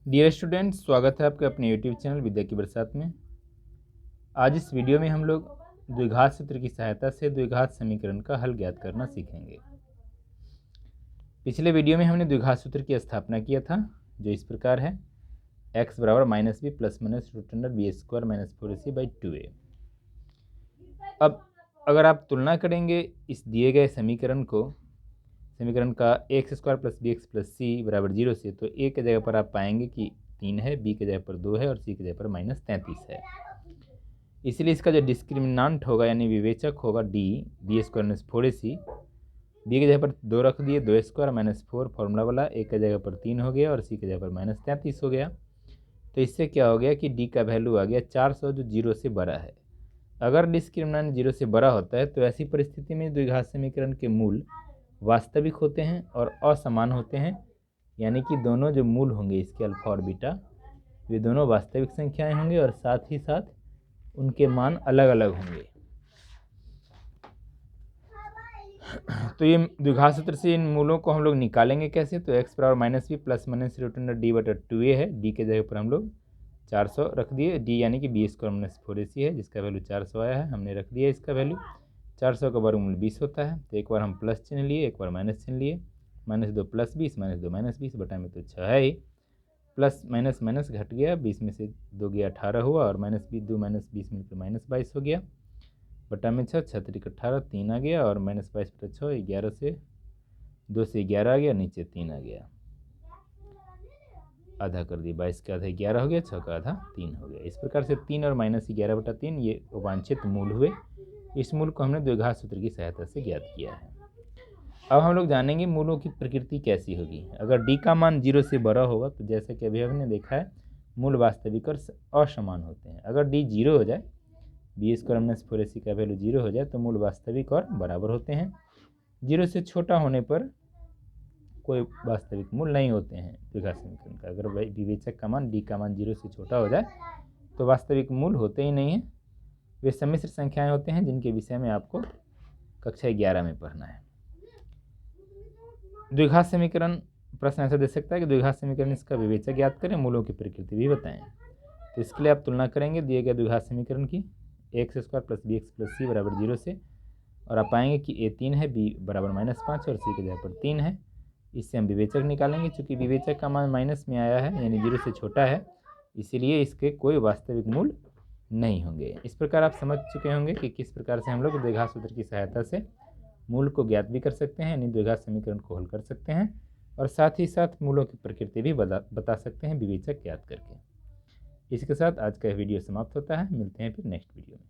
Dear student, स्वागत है आपके अपने यूट्यूब चैनल विद्या की बरसात में। आज इस वीडियो में हम लोग द्विघात सूत्र की सहायता से द्विघात समीकरण का हल ज्ञात करना सीखेंगे। पिछले वीडियो में हमने द्विघात सूत्र की स्थापना किया था, जो इस प्रकार है: x बराबर minus B plus minus root under B square minus 4ac/2a। अब अगर आप तुलना करेंगे इस दिए गए समीकरण का x square plus b x plus c बराबर 0 से, तो ए के जगह पर आप पाएंगे कि 3 है, बी के जगह पर 2 है और सी के जगह पर -33 है। इसलिए इसका जो डिस्क्रिमिनांट होगा यानी विवेचक होगा D B square minus 4ac। B की जगह पर 2 रख दिए, 2 स्क्वायर माइनस 4 फॉर्मूला वाला, ए की जगह पर 3 हो गया और सी की जगह पर -33 हो गया। तो इससे क्या हो गया कि डी का वैल्यू आ गया 400, जो 0 से बड़ा है। अगर डिस्क्रिमिनांट 0 से बड़ा होता है तो ऐसी परिस्थिति में द्विघात समीकरण के मूल वास्तविक होते हैं और असमान होते हैं, यानी कि दोनों जो मूल होंगे इसके अल्फा और बीटा, वे दोनों वास्तविक संख्याएं होंगे और साथ ही साथ उनके मान अलग अलग होंगे। तो ये द्विघात सूत्र से इन मूलों को हम लोग निकालेंगे कैसे? तो x बराबर minus B plus minus root under D बटा 2a है। डी के जगह पर हम लोग 400 रख दिए, डी यानी कि बी स्क्वायर माइनस 4ac है, जिसका वैल्यू 400 आया है, हमने रख दिया इसका वैल्यू। 400 का वर्गमूल 20 होता है, तो एक बार हम प्लस चिन्ह लिए, एक बार माइनस चिन्ह लिए। -2 + 20 -2 -20 बटा में तो 6 है ही, प्लस माइनस माइनस घट गया, 20 में से 2 गया 18 हुआ और -2 -20 मिलकर -22 हो गया, बटा में 6 6 × 18 3 आ गया और -22 बटा 6 11 से 2 से 11 आ गया, नीचे 3 आ गया, आधा कर दिया, 22 का आधा 11 हो गया, 6 का आधा 3 हो गया। इस प्रकार से 3 और -11 बटा 3 ये वांछित मूल हुए। इस मूल को हमने द्विघात सूत्र की सहायता से ज्ञात किया है। अब हम लोग जानेंगे मूलों की प्रकृति कैसी होगी। अगर डी का मान 0 से बड़ा होगा तो जैसे कि अभी हमने देखा है, मूल वास्तविक और असमान होते हैं। अगर डी 0 हो जाए, बी स्क्वायर माइनस 4ac का वैल्यू 0 हो जाए, तो मूल वास्तविक और बराबर होते हैं। 0 से छोटा होने पर कोई वास्तविक मूल नहीं होते हैं द्विघात समीकरण का। अगर विवेचक का मान डी का मान 0 से छोटा हो जाए तो वास्तविक मूल होते ही नहीं हैं। वे सम्मिश्र संख्याएं होते हैं, जिनके विषय में आपको कक्षा 11 में पढ़ना है। द्विघात समीकरण प्रश्न ऐसा दे सकता है कि द्विघात समीकरण इसका विवेचक ज्ञात करें, मूलों की प्रकृति भी बताएं। तो इसके लिए आप तुलना करेंगे दिए गए द्विघात समीकरण की x square plus b x plus c बराबर 0 से, और आप पाएंगे कि ए 3 है, बी बराबर -5 और सी की जगह पर 3 है। इससे हम विवेचक निकालेंगे। चूंकि विवेचक का मान माइनस में आया है यानी 0 से छोटा है, इसीलिए इसके कोई वास्तविक मूल नहीं होंगे। इस प्रकार आप समझ चुके होंगे कि किस प्रकार से हम लोग द्विघात सूत्र की सहायता से मूल को ज्ञात भी कर सकते हैं, यानी द्विघात समीकरण को हल कर सकते हैं, और साथ ही साथ मूलों की प्रकृति भी बता सकते हैं विवेचक ज्ञात करके। इसके साथ आज का वीडियो समाप्त होता है। मिलते हैं फिर नेक्स्ट वीडियो में।